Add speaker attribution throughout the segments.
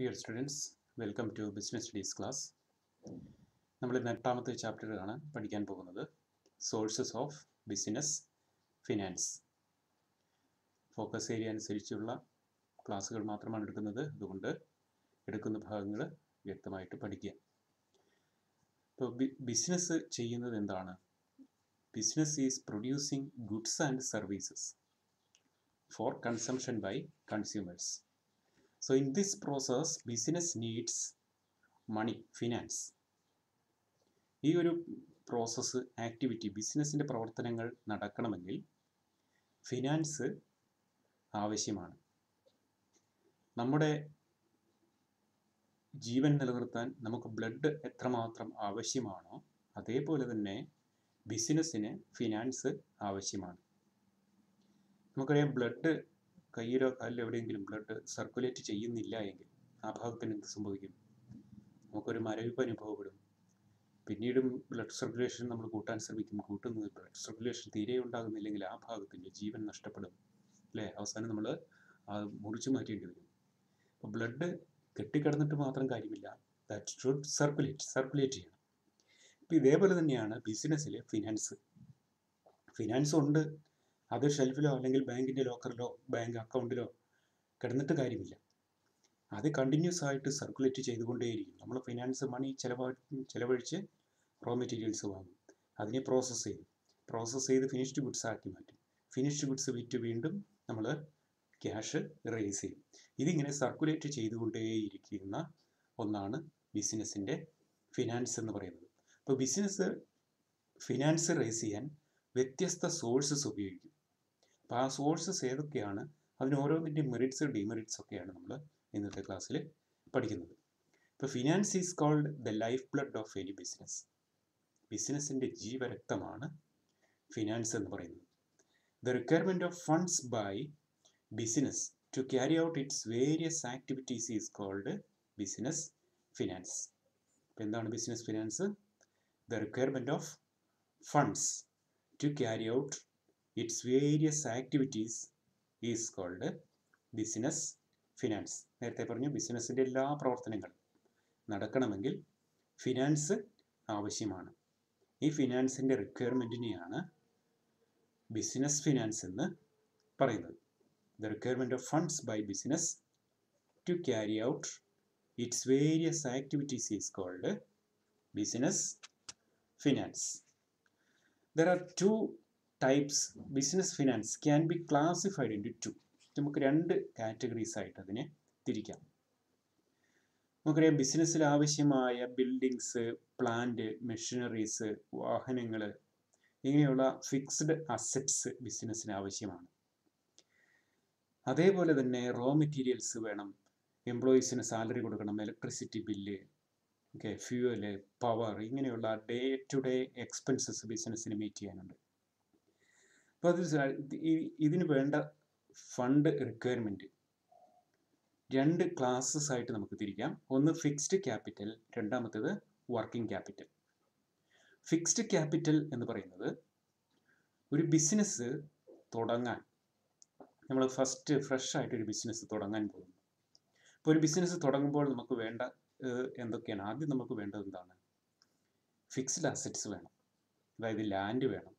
Speaker 1: Dear students, welcome to Business Studies class. നമ്മൾ ഇന്ന് 8ാമത്തെ ചാപ്റ്ററാണ് പഠിക്കാൻ പോകുന്നത്. Sources of business finance. Focus area അനുസരിച്ചുള്ള ക്ലാസ്സുകൾ മാത്രമാണ് എടുക്കുന്നത്. അതുകൊണ്ട് എടുക്കുന്ന ഭാഗങ്ങൾ വ്യക്തമായിട്ട് പഠിക്കുക. ഇപ്പോൾ ബിസിനസ് ചെയ്യുന്നത് എന്താണ്? Business is producing goods and services for consumption by consumers. So in this process, business needs money, finance. ഈ ഒരു പ്രോസസ്സ് ആക്ടിവിറ്റി ബിസിനസ്സിൻ്റെ പ്രവർത്തനങ്ങൾ നടക്കണമെങ്കിൽ ഫിനാൻസ് ആവശ്യമാണ്. നമ്മുടെ ജീവൻ നിലനിർത്താൻ നമുക്ക് ബ്ലഡ് എത്രമാത്രം ആവശ്യമാണോ അതേപോലെ തന്നെ ബിസിനസ്സിന് ഫിനാൻസ് ആവശ്യമാണ്. നമുക്കറിയാം, ബ്ലഡ് കയ്യിലോ കാലിലോ എവിടെയെങ്കിലും ബ്ലഡ് സർക്കുലേറ്റ് ചെയ്യുന്നില്ല എങ്കിൽ ആ ഭാഗത്തിന് എന്ത് സംഭവിക്കും? നമുക്കൊരു മരവിപ്പ് അനുഭവപ്പെടും. പിന്നീടും ബ്ലഡ് സർക്കുലേഷൻ നമ്മൾ കൂട്ടാൻ ശ്രമിക്കും. കൂട്ടുന്നത് ബ്ലഡ് സർക്കുലേഷൻ തീരെ ഉണ്ടാകുന്നില്ലെങ്കിൽ ആ ഭാഗത്തിൻ്റെ ജീവൻ നഷ്ടപ്പെടും, അല്ലേ? അവസാനം നമ്മൾ മുറിച്ചു മാറ്റേണ്ടി വരും. അപ്പോൾ ബ്ലഡ് കെട്ടിക്കിടന്നിട്ട് മാത്രം കാര്യമില്ല, ദാറ്റ് ഷുഡ് സർക്കുലേറ്റ് ചെയ്യണം. ഇപ്പോൾ ഇതേപോലെ തന്നെയാണ് ബിസിനസ്സിലെ ഫിനാൻസ് ഉണ്ട്. അത് ഷെൽഫിലോ അല്ലെങ്കിൽ ബാങ്കിൻ്റെ ലോക്കറിലോ ബാങ്ക് അക്കൗണ്ടിലോ കിടന്നിട്ട് കാര്യമില്ല. അത് കണ്ടിന്യൂസ് ആയിട്ട് സർക്കുലേറ്റ് ചെയ്തുകൊണ്ടേയിരിക്കും. നമ്മൾ ഫിനാൻസ് മണി ചിലവഴിച്ച് റോ മെറ്റീരിയൽസ് വാങ്ങും, അതിനെ പ്രോസസ്സ് ചെയ്ത് ഫിനിഷ്ഡ് ഗുഡ്സ് ആക്കി മാറ്റും. ഫിനിഷ്ഡ് ഗുഡ്സ് വിറ്റ് വീണ്ടും നമ്മൾ ക്യാഷ് റേസ് ചെയ്യും. ഇതിങ്ങനെ സർക്കുലേറ്റ് ചെയ്തുകൊണ്ടേയിരിക്കുന്ന ഒന്നാണ് ബിസിനസ്സിൻ്റെ ഫിനാൻസ് എന്ന് പറയുന്നത്. അപ്പോൾ ഫിനാൻസ് റേസ് ചെയ്യാൻ വ്യത്യസ്ത സോഴ്സസ് ഉപയോഗിക്കും. അപ്പോൾ ആ സോഴ്സസ് ഏതൊക്കെയാണ്, അതിന് ഓരോന്നിൻ്റെ മെറിറ്റ്സ് ഡിമെറിറ്റ്സ് ഒക്കെയാണ് നമ്മൾ ഇന്നത്തെ ക്ലാസ്സിൽ പഠിക്കുന്നത്. ഇപ്പോൾ finance is called the life blood of any business. ബിസിനസ്സിൻ്റെ ജീവരക്തമാണ് ഫിനാൻസ് എന്ന് പറയുന്നത്. The requirement of funds by business to carry out its various activities is called business finance. അപ്പോൾ എന്താണ് business finance? The requirement of funds to carry out its various activities is called business finance. നേരത്തെ പറഞ്ഞു, ബിസിനസ്സിൻ്റെ എല്ലാ പ്രവർത്തനങ്ങളും നടക്കണമെങ്കിൽ finance ആവശ്യമാണ്. ഈ ഫിനാൻസിൻ്റെ റിക്വയർമെൻറ്റിനെയാണ് ബിസിനസ് ഫിനാൻസ് എന്ന് പറയുന്നത്. The requirement of funds by business to carry out its various activities is called business finance. There are two types. Business finance can be classified into two. നമുക്ക് രണ്ട് കാറ്റഗറീസ് ആയിട്ട് അതിനെ തിരിക്കാം. നമുക്കറിയാം, ബിസിനസ്സിൽ ആവശ്യമായ ബിൽഡിങ്സ്, പ്ലാന്റ്, മെഷീനറീസ്, വാഹനങ്ങൾ, ഇങ്ങനെയുള്ള ഫിക്സ്ഡ് അസറ്റ്സ് ബിസിനസ്സിന് ആവശ്യമാണ്. അതേപോലെ തന്നെ റോ മെറ്റീരിയൽസ് വേണം, എംപ്ലോയീസിന് സാലറി കൊടുക്കണം, ഇലക്ട്രിസിറ്റി ബില്ല്, ഫ്യൂവല്, പവർ, ഇങ്ങനെയുള്ള ഡേ ടു ഡേ എക്സ്പെൻസസ് ബിസിനസ്സിന് മീറ്റ് ചെയ്യാനുണ്ട്. അപ്പോൾ ഇതിന് വേണ്ട ഫണ്ട് റിക്വയർമെൻറ്റ് രണ്ട് ക്ലാസ്സസ് ആയിട്ട് നമുക്ക് തിരിക്കാം. ഒന്ന് ഫിക്സ്ഡ് ക്യാപിറ്റൽ, രണ്ടാമത്തേത് വർക്കിംഗ് ക്യാപിറ്റൽ. ഫിക്സ്ഡ് ക്യാപിറ്റൽ എന്ന് പറയുന്നത് ഒരു ബിസിനസ് തുടങ്ങാൻ, നമ്മൾ ഫ്രഷ് ആയിട്ടൊരു ബിസിനസ് തുടങ്ങാൻ പോകുന്നു. ഇപ്പോൾ ഒരു ബിസിനസ് തുടങ്ങുമ്പോൾ നമുക്ക് വേണ്ട എന്തൊക്കെയാണ്? ആദ്യം നമുക്ക് വേണ്ടത് എന്താണ്? ഫിക്സ്ഡ് അസറ്റ്സ് വേണം, അതായത് ലാൻഡ് വേണം,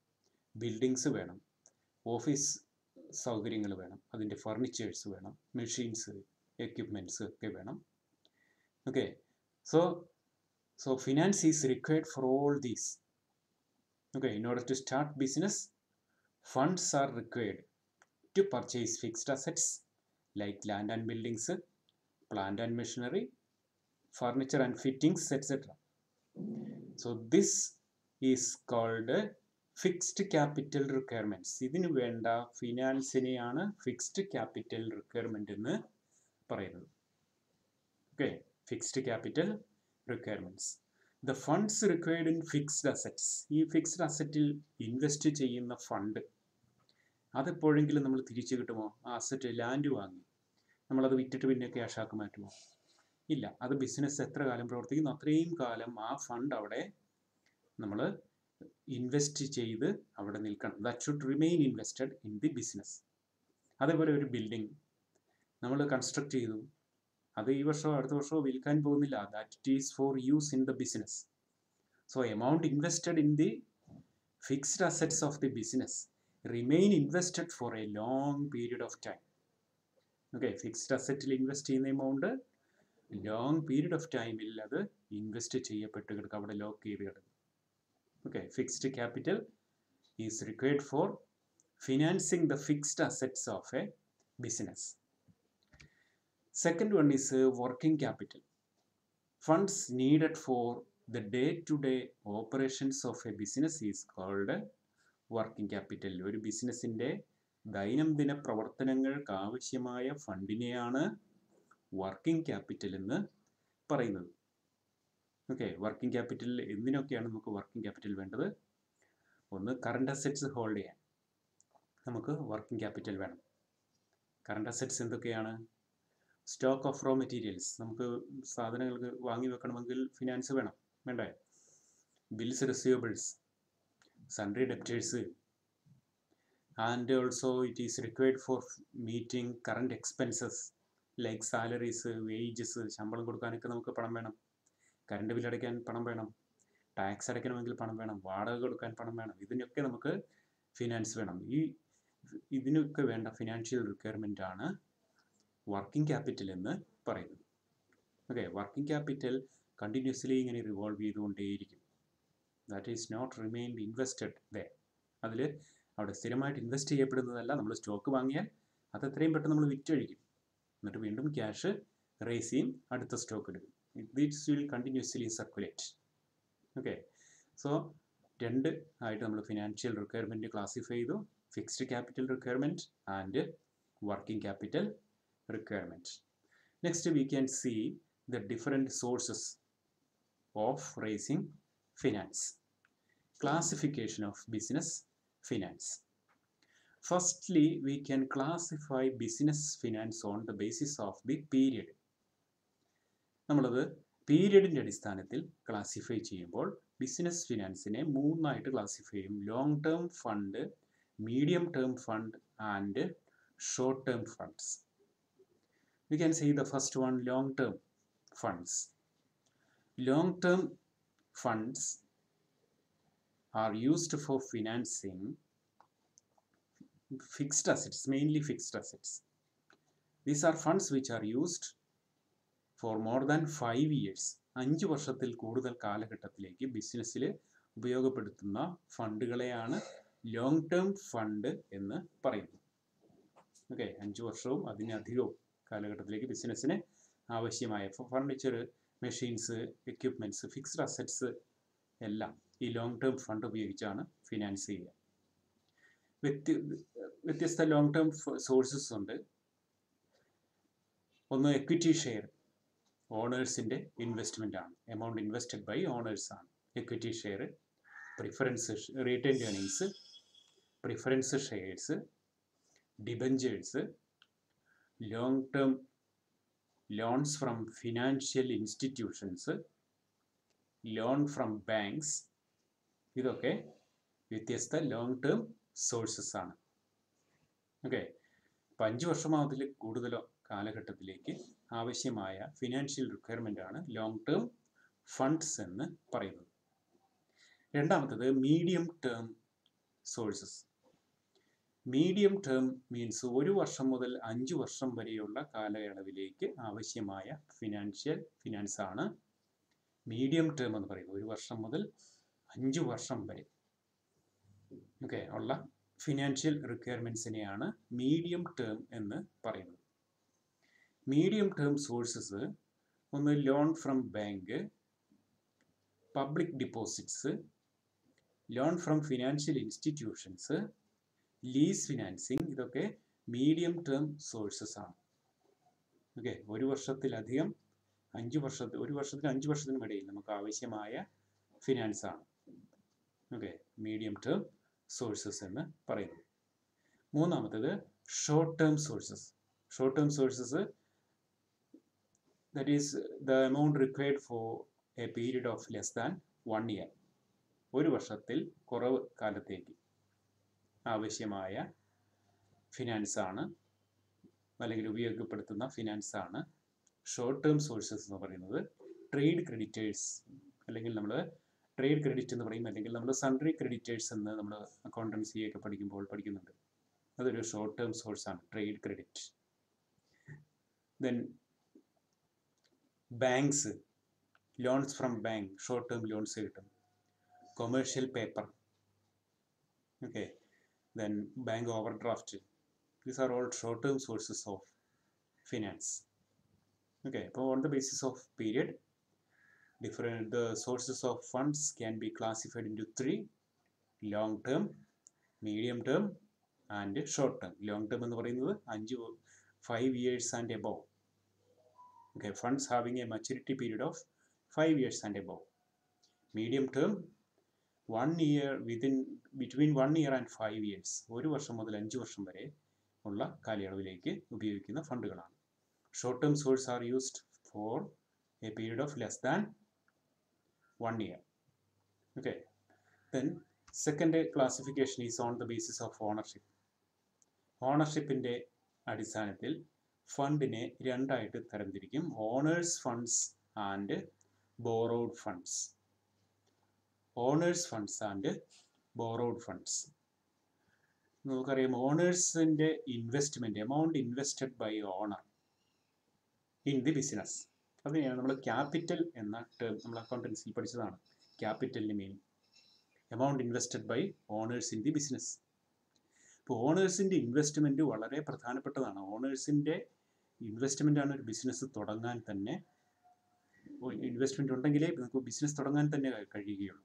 Speaker 1: ബിൽഡിങ്സ് വേണം, ഓഫീസ് സൗകര്യങ്ങൾ വേണം, അതിൻ്റെ ഫർണിച്ചേഴ്സ് വേണം, മെഷീൻസ്, എക്യുപ്മെൻറ്റ്സ് ഒക്കെ വേണം. So finance is required for all these. In order to start business, funds are required to purchase fixed assets like land and buildings, plant and machinery, furniture and fittings, etc. So this is called fixed capital requirements. ഇതിന് വേണ്ട ഫിനാൻസിനെയാണ് fixed capital requirement എന്ന് പറയുന്നത്. Fixed capital requirements. The funds required in fixed assets. ഈ fixed അസറ്റിൽ invest ചെയ്യുന്ന fund അതെപ്പോഴെങ്കിലും നമ്മൾ തിരിച്ചു കിട്ടുമോ? ആ അസറ്റ്, ലാൻഡ് വാങ്ങി നമ്മളത് വിറ്റിട്ട് പിന്നെ ക്യാഷ് ആക്കി മാറ്റുമോ? ഇല്ല. അത് ബിസിനസ് എത്ര കാലം പ്രവർത്തിക്കുന്നു അത്രയും കാലം ആ ഫണ്ട് അവിടെ നമ്മൾ ഇൻവെസ്റ്റ് ചെയ്ത് അവിടെ നിൽക്കണം. That should remain invested in the business. അതേപോലെ ഒരു ബിൽഡിംഗ് നമ്മൾ കൺസ്ട്രക്ട് ചെയ്തു, അത് ഈ വർഷമോ അടുത്ത വർഷമോ വിൽക്കാൻ പോകുന്നില്ല. That is for use in the business. So amount invested in the fixed assets of the business remain invested for a long period of time. Okay, fixed അസറ്റിൽ ഇൻവെസ്റ്റ് ചെയ്യുന്ന എമൗണ്ട് ലോങ് പീരീഡ് ഓഫ് ടൈമിൽ അത് invest ചെയ്യപ്പെട്ട് കിടക്കും, അവിടെ lock ചെയ്ത് കിടക്കും. Okay, fixed capital is required for financing the fixed assets of a business. Second one is working capital. Funds needed for the day-to-day operations of a business is called working capital. ഒരു ബിസിനസിൻ്റെ ദൈനംദിന പ്രവർത്തനങ്ങൾക്ക് ആവശ്യമായ ഫണ്ടിനെയാണ് working capital എന്ന് പറയുന്നത്. Okay, working capital എന്തിനൊക്കെയാണ് നമുക്ക് working capital വേണ്ടത്? ഒന്ന്, current assets hold ചെയ്യാൻ നമുക്ക് വർക്കിംഗ് ക്യാപിറ്റൽ വേണം. കറണ്ട് അസറ്റ്സ് എന്തൊക്കെയാണ്? സ്റ്റോക്ക് ഓഫ് റോ മെറ്റീരിയൽസ്, നമുക്ക് സാധനങ്ങൾക്ക് വാങ്ങി വെക്കണമെങ്കിൽ ഫിനാൻസ് വേണം, വേണ്ടേ? Bills receivables, sundry debtors, and also it is required four meeting current expenses like salaries, wages, ശമ്പളം കൊടുക്കാനൊക്കെ നമുക്ക് പണം വേണം. കറണ്ട് ബിൽ അടയ്ക്കാൻ പണം വേണം, ടാക്സ് അടയ്ക്കണമെങ്കിൽ പണം വേണം, വാടക കൊടുക്കാൻ പണം വേണം. ഇതിനൊക്കെ നമുക്ക് ഫിനാൻസ് വേണം. ഇതിനൊക്കെ വേണ്ട ഫിനാൻഷ്യൽ റിക്വയർമെൻ്റ് ആണ് വർക്കിംഗ് ക്യാപിറ്റൽ എന്ന് പറയുന്നത്. ഓക്കെ, വർക്കിംഗ് ക്യാപിറ്റൽ കണ്ടിന്യൂസ്ലി ഇങ്ങനെ റിവോൾവ് ചെയ്തുകൊണ്ടേയിരിക്കും. That is not remained invested they. അവിടെ സ്ഥിരമായിട്ട് ഇൻവെസ്റ്റ് ചെയ്യപ്പെടുന്നതല്ല. നമ്മൾ സ്റ്റോക്ക് വാങ്ങിയാൽ അത് എത്രയും പെട്ടെന്ന് നമ്മൾ വിറ്റഴിക്കും, എന്നിട്ട് വീണ്ടും ക്യാഷ് റേസ് ചെയ്യും, അടുത്ത സ്റ്റോക്ക് എടുക്കും. This will continuously circulate. Okay, so രണ്ട് ആയിട്ട് നമ്മൾ ഫിനാൻഷ്യൽ റിക്വയർമെൻറ്റ് ക്ലാസിഫൈ ചെയ്തു: fixed capital requirement and working capital requirement. Next we can see the different sources of raising finance. Classification of business finance. Firstly, we can classify business finance on the basis of the period. നമ്മളത് പീരിയഡിൻ്റെ അടിസ്ഥാനത്തിൽ classify ചെയ്യുമ്പോൾ business ഫിനാൻസിനെ മൂന്നായിട്ട് classify ചെയ്യും: long term fund, medium term fund and short term funds. We can see the first one, long-term funds. Long-term funds are used for financing fixed assets, mainly fixed assets. These are funds which are used for more than 5 years. 5 വർഷത്തിൽ കൂടുതൽ കാലഘട്ടത്തിലേക്ക് ബിസിനസ്സിൽ ഉപയോഗപ്പെടുത്തുന്ന ഫണ്ടുകളെയാണ് long term fund എന്ന് പറയുന്നത്. Okay, 5 വർഷവും അതിനധികവും കാലഘട്ടത്തിലേക്ക് ബിസിനസ്സിന് ആവശ്യമായ furniture, machines, equipments, fixed assets എല്ലാം ഈ ലോങ് ടേം ഫണ്ട് ഉപയോഗിച്ചാണ് ഫിനാൻസ് ചെയ്യുക. വ്യത്യസ്ത ലോങ് ടേം സോഴ്സസ് ഉണ്ട്. ഒന്ന്, എക്വിറ്റി ഷെയർ, ഓണേഴ്സിൻ്റെ ഇൻവെസ്റ്റ്മെൻ്റ് ആണ്, എമൗണ്ട് ഇൻവെസ്റ്റഡ് ബൈ ഓണേഴ്സ് ആണ് equity share. Preference, retained earnings, preference shares, debentures, long-term loans from financial institutions, loan from banks. ഇതൊക്കെ വ്യത്യസ്ത ലോങ് ടേം സോഴ്സസ് ആണ്. ഓക്കെ, 5 വർഷമോ അതിൽ കൂടുതലോ കാലഘട്ടത്തിലേക്ക് ആവശ്യമായ ഫിനാൻഷ്യൽ റിക്വയർമെൻ്റ് ആണ് ലോങ് ടേം ഫണ്ട്സ് എന്ന് പറയുന്നത്. രണ്ടാമത്തത് medium term sources. Medium term means 1 വർഷം മുതൽ 5 വർഷം വരെയുള്ള കാലയളവിലേക്ക് ആവശ്യമായ ഫിനാൻസ് ആണ് മീഡിയം ടേം എന്ന് പറയുന്നത്. 1 വർഷം മുതൽ 5 വർഷം വരെ ഓക്കെ ഉള്ള ഫിനാൻഷ്യൽ റിക്വയർമെൻറ്റ്സിനെയാണ് മീഡിയം ടേം എന്ന് പറയുന്നത്. മീഡിയം ടേം സോഴ്സസ് ഒന്ന്, loan from bank, public deposits, loan from financial institutions, lease financing. ഇതൊക്കെ മീഡിയം ടേം സോഴ്സസ് ആണ്. ഓക്കെ, 1 വർഷത്തിലധികം 1 വർഷത്തിനും 5 വർഷത്തിനും ഇടയിൽ നമുക്ക് ആവശ്യമായ ഫിനാൻസ് ആണ് ഓക്കെ മീഡിയം ടേം സോഴ്സസ് എന്ന് പറയുന്നത്. മൂന്നാമത്തേത് short term sources. Short term sources that is the amount required for a period of less than 1 year. 1 വർഷത്തിൽ കുറവ് കാലത്തേക്ക് ആവശ്യമായ ഫിനാൻസ് ആണ് അല്ലെങ്കിൽ ഉപയോഗപ്പെടുത്തുന്ന ഫിനാൻസ് ആണ് ഷോർട്ട് ടേം സോഴ്സസ് എന്ന് പറയുന്നത് ട്രേഡ് ക്രെഡിറ്റേഴ്സ്, അല്ലെങ്കിൽ നമ്മൾ ട്രേഡ് ക്രെഡിറ്റ് എന്ന് പറയും, അല്ലെങ്കിൽ നമ്മൾ സൺട്രി ക്രെഡിറ്റേഴ്സ് എന്ന് നമ്മൾ അക്കൗണ്ടൻസി ഒക്കെ പഠിക്കുമ്പോൾ പഠിക്കുന്നുണ്ട്. അതൊരു ഷോർട്ട് ടേം സോഴ്സാണ്, trade credit. Then banks, loans from bank, short term loans കിട്ടും. Commercial paper, okay. Then bank overdraft, these are all short term sources of finance. Okay, so on the basis of period, the sources of funds can be classified into three: long term, medium term and short term. Long term എന്ന് പറയുന്നത് 5 years and above. Okay, funds having a maturity period of 5 years and above. Medium term, 1 year, between 1 year and 5 years, 1 വർഷം മുതൽ 5 വർഷം വരെ ഉള്ള കാലയളവിലേക്ക് ഉപയോഗിക്കുന്ന ഫണ്ടുകളാണ്. Short term sources are used for a period of less than 1 year. Okay. Then second classification is on the basis of ownership. ഓണർഷിപ്പിൻ്റെ അടിസ്ഥാനത്തിൽ ഫണ്ടിനെ രണ്ടായിട്ട് തരംതിരിക്കും: owners funds and borrowed funds. Owners funds and borrowed funds നമുക്കറിയാം. ഓണേഴ്സിൻ്റെ investment, amount invested by owner in the business, അതിനെയാണ് നമ്മൾ capital എന്ന term നമ്മൾ അക്കൗണ്ടൻസിയിൽ പഠിച്ചതാണ്. ക്യാപിറ്റലിന് meaning amount invested by owners in the business. ഇപ്പോൾ ഓണേഴ്സിൻ്റെ ഇൻവെസ്റ്റ്മെൻറ്റ് വളരെ പ്രധാനപ്പെട്ടതാണ്. ഓണേഴ്സിൻ്റെ ഇൻവെസ്റ്റ്മെൻ്റ് ആണ് ഒരു ബിസിനസ് തുടങ്ങാൻ തന്നെ, ഇൻവെസ്റ്റ്മെൻറ്റ് ഉണ്ടെങ്കിലേ നമുക്ക് ബിസിനസ് തുടങ്ങാൻ തന്നെ കഴിയുകയുള്ളൂ.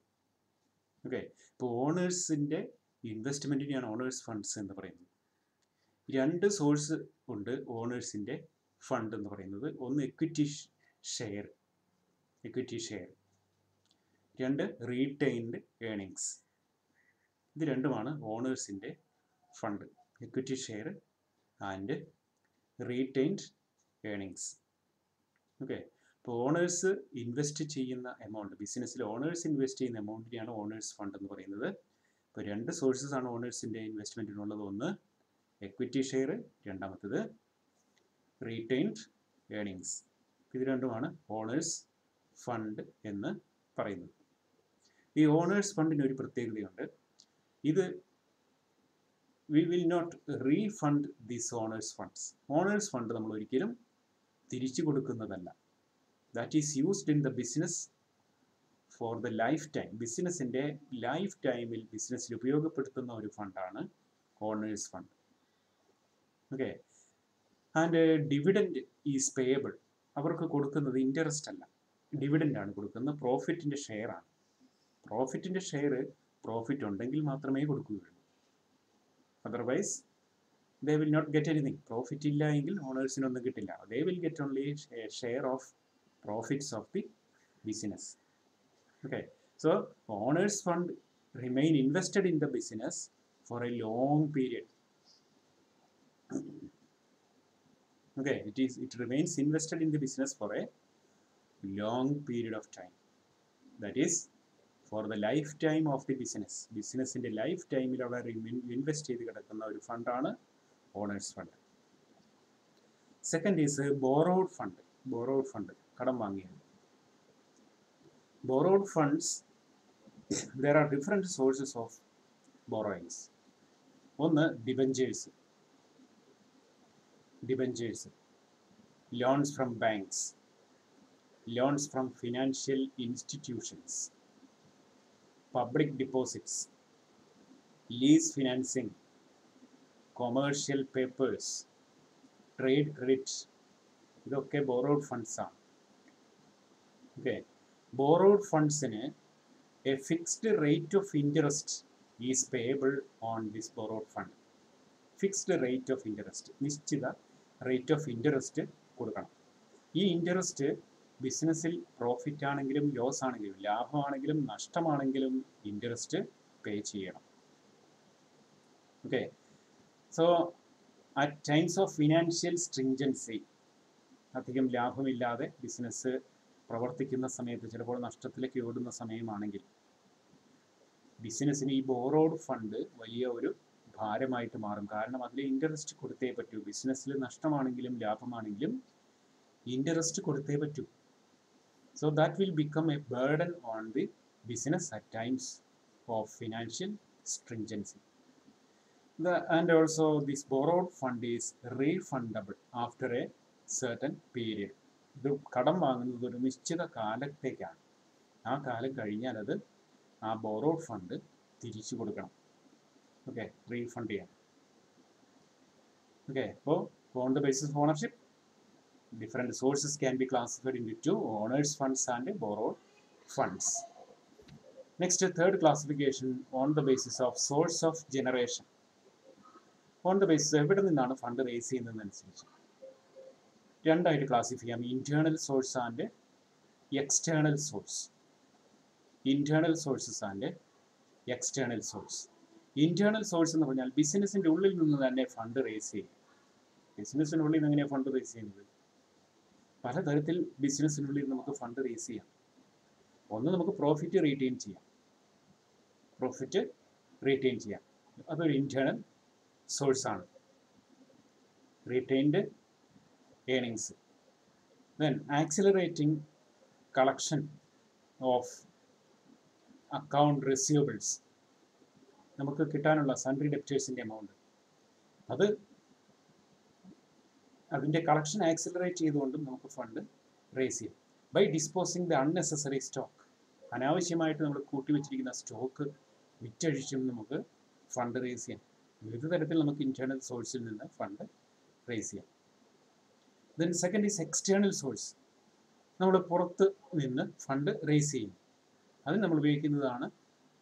Speaker 1: ഓക്കെ. ഇപ്പോൾ ഓണേഴ്സിൻ്റെ ഇൻവെസ്റ്റ്മെൻറ്റിനെയാണ് ഓണേഴ്സ് ഫണ്ട്സ് എന്ന് പറയുന്നത്. 2 സോഴ്സ് ഉണ്ട് ഓണേഴ്സിൻ്റെ ഫണ്ട് എന്ന് പറയുന്നത്. ഒന്ന് എക്വിറ്റി ഷെയർ, 2 റീറ്റെയിൻഡ് ഏണിങ്സ്. ഇത് രണ്ടുമാണ് ഓണേഴ്സിൻ്റെ fund: equity share and retained earnings. Okay. ഇപ്പോൾ ഓണേഴ്സ് ഇൻവെസ്റ്റ് ചെയ്യുന്ന എമൗണ്ട്, ബിസിനസ്സിൽ ഓണേഴ്സ് ഇൻവെസ്റ്റ് ചെയ്യുന്ന എമൗണ്ടിനെയാണ് ഓണേഴ്സ് ഫണ്ട് എന്ന് പറയുന്നത്. ഇപ്പോൾ 2 സോഴ്സസ് ആണ് ഓണേഴ്സിൻ്റെ ഇൻവെസ്റ്റ്മെൻറ്റിനുള്ളത്. ഒന്ന് എക്വിറ്റി ഷെയർ, രണ്ടാമത്തത് റീറ്റെയിൻഡ് ഏണിങ്സ്. ഇത് രണ്ടുമാണ് ഓണേഴ്സ് ഫണ്ട് എന്ന് പറയുന്നത്. ഈ ഓണേഴ്സ് ഫണ്ടിന് ഒരു പ്രത്യേകതയുണ്ട്. ഇത് we will not refund these owners funds. Owners fund നമ്മൾ ഒരിക്കലും തിരിച്ചു കൊടുക്കുന്നതല്ല. That is used in the business for the lifetime. ബിസിനസ്സിൻ്റെ ലൈഫ് ടൈമിൽ ബിസിനസ്സിൽ ഉപയോഗപ്പെടുത്തുന്ന ഒരു ഫണ്ടാണ് owners fund. Okay. And dividend is payable. അവർക്ക് കൊടുക്കുന്നത് ഇൻട്രസ്റ്റ് അല്ല, ഡിവിഡൻ്റ് ആണ് കൊടുക്കുന്നത്. പ്രോഫിറ്റിൻ്റെ ഷെയർ ആണ്. പ്രോഫിറ്റിൻ്റെ ഷെയർ പ്രോഫിറ്റ് ഉണ്ടെങ്കിൽ മാത്രമേ കൊടുക്കുകയുള്ളൂ. Otherwise they will not get anything. Profit ഇല്ല എങ്കിൽ ഓണേഴ്സിനൊന്നും കിട്ടില്ല. They will get only share of profits of the business. Okay. So owners fund remain invested in the business for a long period. Okay, it remains invested in the business for a long period of time. That is for the lifetime of the business. Business in the lifetime il avare invest ചെയ്തു കിടക്കുന്ന ഒരു ഫണ്ടാണ് owners fund. Second is borrowed fund. Borrowed fund, കടം വാങ്ങിയത്. Borrowed funds, there are different sources of borrowings. ഒന്ന് debentures, loans from banks, loans from financial institutions, public deposits, lease financing, commercial papers, trade credit. ഇതൊക്കെ borrowed funds ആണ്. Okay. Borrowed ഫണ്ട്സിന് a fixed rate of interest is payable on this borrowed fund. Fixed rate of interest, നിശ്ചിത rate of interest കൊടുക്കണം. ഈ interest ബിസിനസ്സിൽ profit ആണെങ്കിലും loss ആണെങ്കിലും ലാഭമാണെങ്കിലും നഷ്ടമാണെങ്കിലും interest പേ ചെയ്യണം. Okay. So at times of financial സ്ട്രിഞ്ചൻസി, അധികം ലാഭമില്ലാതെ ബിസിനസ് പ്രവർത്തിക്കുന്ന സമയത്ത്, ചിലപ്പോൾ നഷ്ടത്തിലേക്ക് ഓടുന്ന സമയമാണെങ്കിൽ ബിസിനസ്സിന് ഈ ബോറോഡ് ഫണ്ട് വലിയ ഒരു ഭാരമായിട്ട് മാറും. കാരണം അതിൽ ഇൻട്രസ്റ്റ് കൊടുത്തേ പറ്റൂ. ബിസിനസ്സിൽ നഷ്ടമാണെങ്കിലും ലാഭമാണെങ്കിലും ഇൻട്രസ്റ്റ് കൊടുത്തേ പറ്റൂ. So that will become a burden on the business at times of financial stringency. And also this borrowed fund is refundable after a certain period. ഇത് കടം വാങ്ങുന്നത് ഒരു നിശ്ചിത കാലത്തേക്കാണ്. ആ കാലം കഴിഞ്ഞാൽ അത് ആ ബോറോഡ് ഫണ്ട് തിരിച്ചു കൊടുക്കണം. ഓക്കെ, റീഫണ്ട് ചെയ്യണം. ഓക്കെ, അപ്പോൾ on the basis of ownership different sources can be classified into two: owners funds and borrowed funds. Next, third classification, on the basis of source of generation. On the basis എവിടെ നിന്നാണ് fund raise ചെയ്യുന്നതനുസരിച്ച് രണ്ടായിട്ട് classify ചെയ്യാം: internal source and external source. Internal sources and external source. Internal source എന്ന് പറഞ്ഞാൽ ബിസിനസിന്റെ ഉള്ളിൽ നിന്ന് തന്നെ ഫണ്ട് റേസ് ചെയ്യും. ബിസിനസിനുള്ളിൽ നിന്ന് എങ്ങനെയാണ് ഫണ്ട് റേസ് ചെയ്യുന്നത്? പലതരത്തിൽ ബിസിനസ്സിനുള്ളിൽ നമുക്ക് ഫണ്ട് റേസ് ചെയ്യാം. ഒന്ന്, നമുക്ക് പ്രോഫിറ്റ് റീറ്റെയിൻ ചെയ്യാം. അതൊരു ഇന്റേണൽ സോഴ്സ് ആണ്, retained earnings. Then accelerating collection of account receivables, നമുക്ക് കിട്ടാനുള്ള സൺട്രി ഡെപ്റ്റേഴ്സിൻ്റെ എമൗണ്ട്, അതിൻ്റെ കളക്ഷൻ ആക്സിലറേറ്റ് ചെയ്തുകൊണ്ടും നമുക്ക് ഫണ്ട് റേസ് ചെയ്യും. By disposing the unnecessary stock, അനാവശ്യമായിട്ട് നമ്മൾ കൂട്ടിവെച്ചിരിക്കുന്ന സ്റ്റോക്ക് വിറ്റഴിച്ചും നമുക്ക് ഫണ്ട് റേസ് ചെയ്യാം. വിവിധ തരത്തിൽ നമുക്ക് ഇന്റേണൽ സോഴ്സിൽ നിന്ന് ഫണ്ട് റേസ് ചെയ്യാം. Then second is external source, നമ്മൾ പുറത്ത് നിന്ന് ഫണ്ട് റേസ് ചെയ്യും. അതിന് നമ്മൾ ഉപയോഗിക്കുന്നതാണ്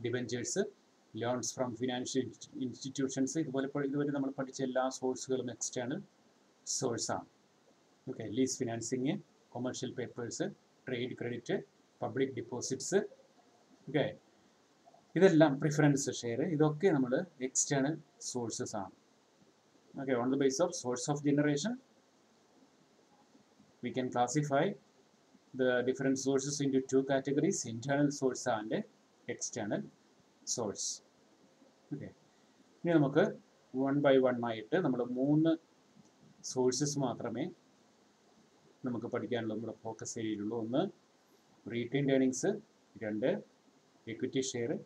Speaker 1: debentures, loans from financial institutions. ഇതുവരെ നമ്മൾ പഠിച്ച എല്ലാ സോഴ്സുകളും എക്സ്റ്റേണൽ സോഴ്സാണ്. Okay, lease financing, commercial papers, trade credit, public deposits, okay, ഇതെല്ലാം പ്രിഫറൻസ് ഷെയർ, ഇതൊക്കെ നമ്മൾ എക്സ്റ്റേണൽ സോഴ്സസ് ആണ്. Okay, on the base of swords of generation we can classify the different sources into two categories: internal source and external source. Okay, ഇനി നമുക്ക് one by one ആയിട്ട് നമ്മൾ 3 sources മാത്രമേ നമുക്ക് പഠിക്കാനുള്ളൂ, നമ്മുടെ ഫോക്കസ് ഏരിയയിലുള്ളൂ. ഒന്ന്, retained earnings; 2, equity share;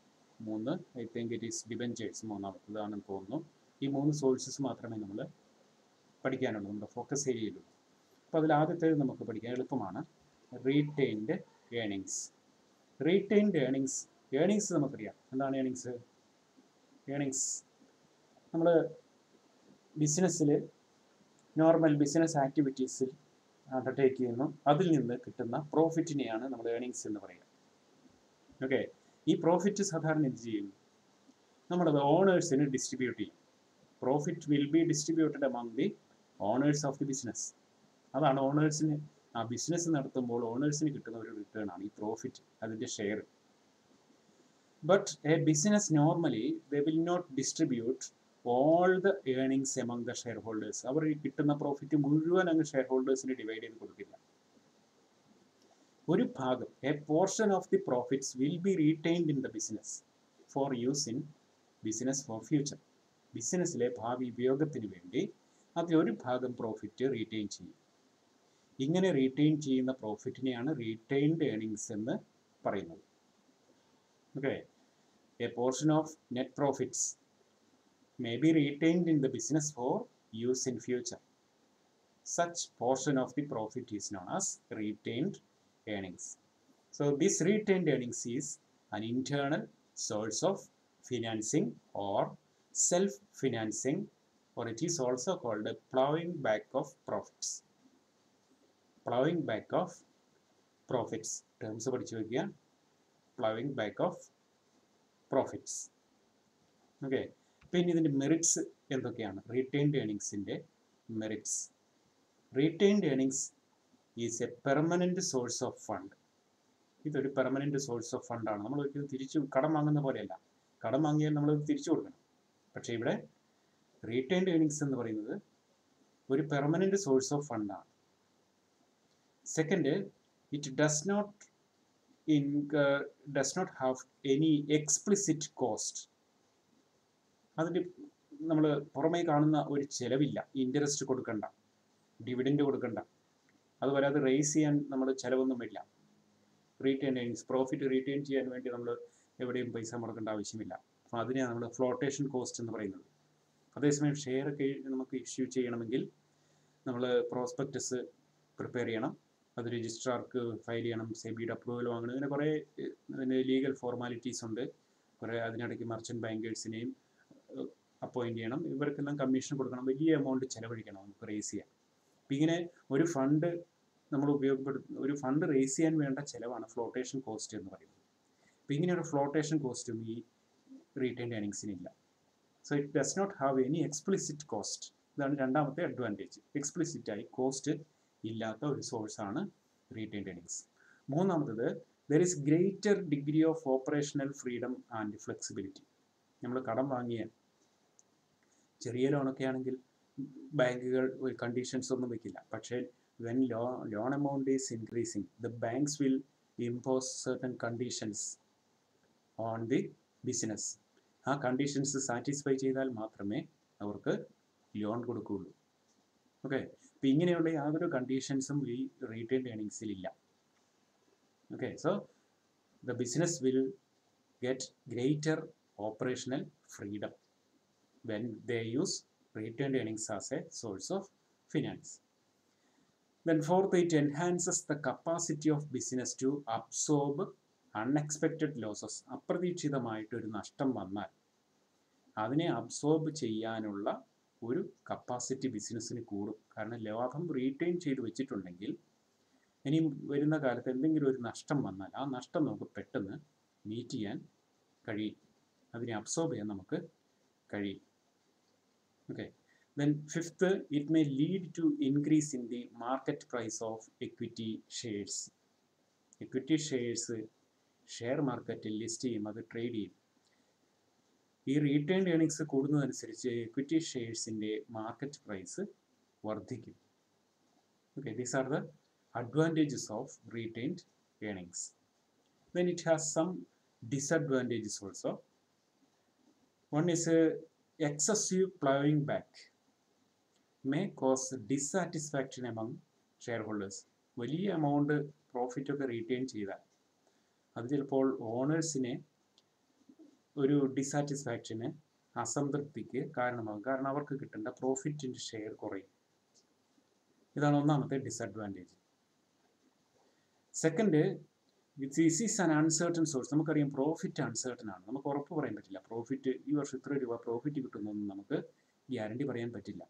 Speaker 1: 3, I think it is debentures, മൂന്നാമത്തേതാണെന്ന് തോന്നുന്നു. ഈ 3 സോഴ്സസ് മാത്രമേ നമ്മൾ പഠിക്കാനുള്ളൂ, നമ്മുടെ ഫോക്കസ് ഏരിയയിലുള്ളൂ. അപ്പോൾ അതിൽ ആദ്യത്തേത് നമുക്ക് പഠിക്കാൻ എളുപ്പമാണ്, റീറ്റെയിൻഡ് ഏർണിങ്സ്. റീറ്റെയിൻഡ് ഏർണിങ്സ് നമുക്കറിയാം. എന്താണ് ഏർണിങ്സ്? നമ്മൾ ബിസിനസ്സിൽ നോർമൽ ബിസിനസ് ആക്ടിവിറ്റീസിൽ അണ്ടർടേക്ക് ചെയ്യുന്നു, അതിൽ നിന്ന് കിട്ടുന്ന പ്രോഫിറ്റിനെയാണ് നമ്മൾ ഏർണിങ്സ് എന്ന് പറയുക. ഓക്കെ, ഈ പ്രോഫിറ്റ് സാധാരണ എന്ത് ചെയ്യും? നമ്മളത് ഓണേഴ്സിന് ഡിസ്ട്രിബ്യൂട്ട് ചെയ്യും. Profit will be distributed among the owners of the business. അതാണ് ഓണേഴ്സിന്, ആ ബിസിനസ് നടത്തുമ്പോൾ ഓണേഴ്സിന് കിട്ടുന്ന ഒരു റിട്ടേൺ ആണ് ഈ പ്രോഫിറ്റ്, അതിൻ്റെ share. But a business normally they will not distribute all the earnings among the shareholders. അവർ കിട്ടുന്ന പ്രോഫിറ്റ് മുഴുവൻ അങ്ങ് ഷെയർ ഹോൾഡേഴ്സിന് ഡിവൈഡ് ചെയ്ത് കൊടുക്കില്ല. ഒരു ഭാഗം, a portion of the profits will be retained in the business for use in business for future. ബിസിനസ്സിലെ ഭാവി ഉപയോഗത്തിന് വേണ്ടി അതിലൊരു ഭാഗം പ്രോഫിറ്റ് റീറ്റെയിൻ ചെയ്യും. ഇങ്ങനെ റീറ്റെയിൻ ചെയ്യുന്ന പ്രോഫിറ്റിനെയാണ് റീറ്റെയിൻഡ് ഏർണിങ്സ് എന്ന് പറയുന്നത്. Okay, a portion of net profits may be retained in the business for use in future. Such portion of the profit is known as retained earnings. So this retained earnings is an internal source of financing or self-financing, or it is also called a plowing back of profits. Plowing back of profits. Terms പഠിച്ചു വയ്ക്കുക. Plowing back of profits. Okay. പിന്നെ ഇതിൻ്റെ merits എന്തൊക്കെയാണ്? Retained ഏർണിങ്സിൻ്റെ merits. Retained earnings is a permanent source of fund. ഇതൊരു permanent source of ഫണ്ടാണ്. നമ്മൾ ഒരിക്കലും തിരിച്ചു കടം വാങ്ങുന്ന പോലെയല്ല. കടം വാങ്ങിയാൽ നമ്മൾ തിരിച്ചു കൊടുക്കണം. പക്ഷേ ഇവിടെ റീറ്റെയിൻഡ് ഏർണിങ്സ് എന്ന് പറയുന്നത് ഒരു പെർമനൻറ്റ് സോഴ്സ് ഓഫ് ഫണ്ടാണ്. Second, it does not have any explicit cost. അതിന് നമ്മൾ പുറമേ കാണുന്ന ഒരു ചിലവില്ല. ഇൻട്രസ്റ്റ് കൊടുക്കണ്ട, ഡിവിഡൻഡ് കൊടുക്കണ്ട, അതുപോലെ അത് റേസ് ചെയ്യാൻ നമ്മൾ ചിലവൊന്നും വരില്ല. റീറ്റെയിൻ ഏണിങ്സ്, പ്രോഫിറ്റ് റീറ്റെയിൻ ചെയ്യാൻ വേണ്ടി നമ്മൾ എവിടെയും പൈസ മുടക്കേണ്ട ആവശ്യമില്ല. അപ്പോൾ അതിനെയാണ് നമ്മൾ ഫ്ലോട്ടേഷൻ കോസ്റ്റ് എന്ന് പറയുന്നത്. അതേസമയം ഷെയർ ഒക്കെ നമുക്ക് ഇഷ്യൂ ചെയ്യണമെങ്കിൽ നമ്മൾ പ്രോസ്പെക്ടസ് പ്രിപ്പയർ ചെയ്യണം, അത് രജിസ്ട്രാർക്ക് ഫയൽ ചെയ്യണം, സെബിയുടെ അപ്രൂവൽ വാങ്ങണം, അങ്ങനെ കുറേ ലീഗൽ ഫോർമാലിറ്റീസ് ഉണ്ട്. കുറേ അതിനിടയ്ക്ക് മർച്ചൻറ്റ് ബാങ്കേഴ്സിനെയും അപ്പോയിൻറ്റ് ചെയ്യണം, ഇവർക്കെല്ലാം കമ്മീഷൻ കൊടുക്കണം, വലിയ എമൗണ്ട് ചിലവഴിക്കണം നമുക്ക് റേസ് ചെയ്യാൻ. അപ്പം ഇങ്ങനെ ഒരു ഫണ്ട് നമ്മൾ ഒരു ഫണ്ട് റേസ് ചെയ്യാൻ വേണ്ട ചിലവാണ് ഫ്ലോട്ടേഷൻ കോസ്റ്റ് എന്ന് പറയുന്നത്. അപ്പം ഇങ്ങനെ ഒരു ഫ്ലോട്ടേഷൻ കോസ്റ്റും ഈ റീറ്റെയിൻഡ് ഏണിങ്സിനില്ല. So it does not have any explicit cost. ഇതാണ് രണ്ടാമത്തെ അഡ്വാൻറ്റേജ്. എക്സ്പ്ലിസിറ്റായി കോസ്റ്റ് ഇല്ലാത്ത ഒരു സോഴ്സാണ് റീറ്റെയിൻഡ് ഏണിങ്സ്. മൂന്നാമത്തത്, there is greater degree of operational freedom and flexibility. നമ്മൾ കടം വാങ്ങിയ ചെറിയ ലോണൊക്കെ ആണെങ്കിൽ ബാങ്കുകൾ കണ്ടീഷൻസ് ഒന്നും വയ്ക്കില്ല. പക്ഷേ when loan amount is increasing, the banks will impose certain conditions on the business. ആ കണ്ടീഷൻസ് സാറ്റിസ്ഫൈ ചെയ്താൽ മാത്രമേ അവർക്ക് ലോൺ കൊടുക്കുകയുള്ളൂ. ഓക്കെ, അപ്പം ഇങ്ങനെയുള്ള യാതൊരു കണ്ടീഷൻസും ഈ റീറ്റെയിൻഡ് ഏണിങ്സിലില്ല. Okay, so the business will get greater operational freedom when they use retained earnings as a source of finance. Then fourth, it enhances the capacity of business to absorb unexpected losses. അപ്രതീക്ഷിതമായിട്ടൊരു നഷ്ടം വന്നാൽ അതിനെ absorb ചെയ്യാനുള്ള ഒരു capacity ബിസിനസ്സിന് കൂടും. കാരണം ലാഭം retain ചെയ്ത് വെച്ചിട്ടുണ്ടെങ്കിൽ ഇനി വരുന്ന കാലത്ത് എന്തെങ്കിലും ഒരു നഷ്ടം വന്നാൽ ആ നഷ്ടം നമുക്ക് പെട്ടെന്ന് മീറ്റ് ചെയ്യാൻ കഴിയും, അതിനെ അബ്സോർബ് ചെയ്യാൻ നമുക്ക് കഴിയും. Okay, then fifth, it may lead to increase in the market price of equity shares. Equity shares share മാർക്കറ്റിൽ ലിസ്റ്റ് ചെയ്യും, അത് ട്രേഡ് ചെയ്യും. ഈ റീറ്റെയിൻഡ് ഏണിങ്സ് കൂടുന്നതനുസരിച്ച് എക്വിറ്റി ഷെയർസിൻ്റെ മാർക്കറ്റ് പ്രൈസ് വർദ്ധിക്കും. Okay, these are the advantages of retained earnings. Then it has some disadvantages also. One is excessive plowing back may cause dissatisfaction among shareholders. വലിയ amount profit ഒക്കെ retain ചെയ്താൽ അത് ചിലപ്പോൾ ഓണേഴ്സിനെ ഒരു ഡിസാറ്റിസ്ഫാക്ഷന്, അസംതൃപ്തിക്ക് കാരണമാകും. കാരണം അവർക്ക് കിട്ടേണ്ട പ്രോഫിറ്റിൻ്റെ ഷെയർ കുറയും. ഇതാണ് ഒന്നാമത്തെ disadvantage. Second, this is an uncertain source. നമുക്കറിയാം പ്രോഫിറ്റ് അൺസർട്ടൺ ആണ്, നമുക്ക് ഉറപ്പ് പറയാൻ പറ്റില്ല. പ്രോഫിറ്റ് ഈ വർഷം ഇത്ര രൂപ പ്രോഫിറ്റ് കിട്ടുന്നൊന്നും നമുക്ക് ഗ്യാരണ്ടി പറയാൻ പറ്റില്ല.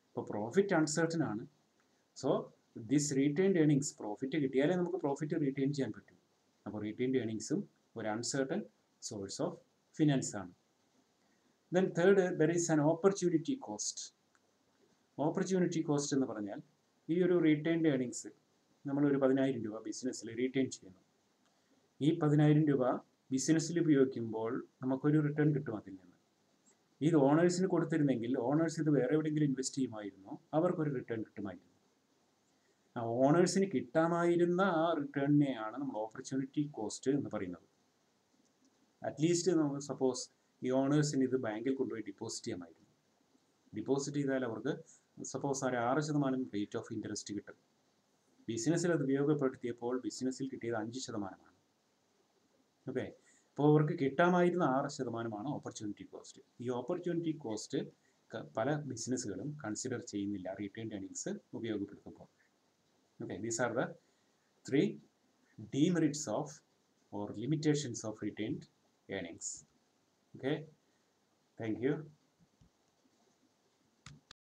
Speaker 1: അപ്പോൾ പ്രോഫിറ്റ് അൺസർട്ടൺ ആണ്. So this retained earnings, profit കിട്ടിയാലേ നമുക്ക് പ്രോഫിറ്റ് റീറ്റെയിൻ ചെയ്യാൻ പറ്റും. അപ്പോൾ റീറ്റെയിൻഡ് ഏണിങ്സും ഒരു അൺസർട്ടൺ സോഴ്സ് ഓഫ് ഫിനാൻസ് ആണ്. Then third, there is an opportunity cost. Opportunity cost എന്ന് പറഞ്ഞാൽ ഈ ഒരു റീറ്റെയിൻഡ് ഏണിങ്സ് നമ്മളൊരു 10,000 രൂപ ബിസിനസ്സിൽ റീറ്റെയിൻ ചെയ്യുന്നു. ഈ 10,000 രൂപ ബിസിനസ്സിൽ ഉപയോഗിക്കുമ്പോൾ നമുക്കൊരു റിട്ടേൺ കിട്ടും അതിൽ നിന്ന്. ഇത് ഓണേഴ്സിന് കൊടുത്തിരുന്നെങ്കിൽ ഓണേഴ്സ് ഇത് വേറെ എവിടെയെങ്കിലും ഇൻവെസ്റ്റ് ചെയ്യുമായിരുന്നു, അവർക്കൊരു റിട്ടേൺ കിട്ടുമായിരുന്നു. ആ ഓണേഴ്സിന് കിട്ടാമായിരുന്ന ആ റിട്ടേണിനെയാണ് നമ്മൾ ഓപ്പർച്യൂണിറ്റി കോസ്റ്റ് എന്ന് പറയുന്നത്. അറ്റ്ലീസ്റ്റ് നമുക്ക് സപ്പോസ് ഈ ഓണേഴ്സിന് ഇത് ബാങ്കിൽ കൊണ്ടുപോയി ഡെപ്പോസിറ്റ് ചെയ്യാമായിരുന്നു. ഡെപ്പോസിറ്റ് ചെയ്താൽ അവർക്ക് സപ്പോസ് ഒരു 6% റേറ്റ് ഓഫ് ഇൻട്രസ്റ്റ് കിട്ടും. ബിസിനസ്സിൽ അത് ഉപയോഗപ്പെടുത്തിയപ്പോൾ ബിസിനസ്സിൽ കിട്ടിയത് 5%. ഓക്കെ, അപ്പോൾ അവർക്ക് കിട്ടാമായിരുന്ന 6% ഓപ്പർച്യൂണിറ്റി കോസ്റ്റ്. ഈ ഓപ്പർച്യൂണിറ്റി കോസ്റ്റ് പല ബിസിനസ്സുകളും കൺസിഡർ ചെയ്യുന്നില്ല റീറ്റെയിൻഡ് ഏണിങ്സ് ഉപയോഗപ്പെടുത്തുമ്പോൾ. Okay, these are the 3 demerits of or limitations of retained earnings. Okay, thank you.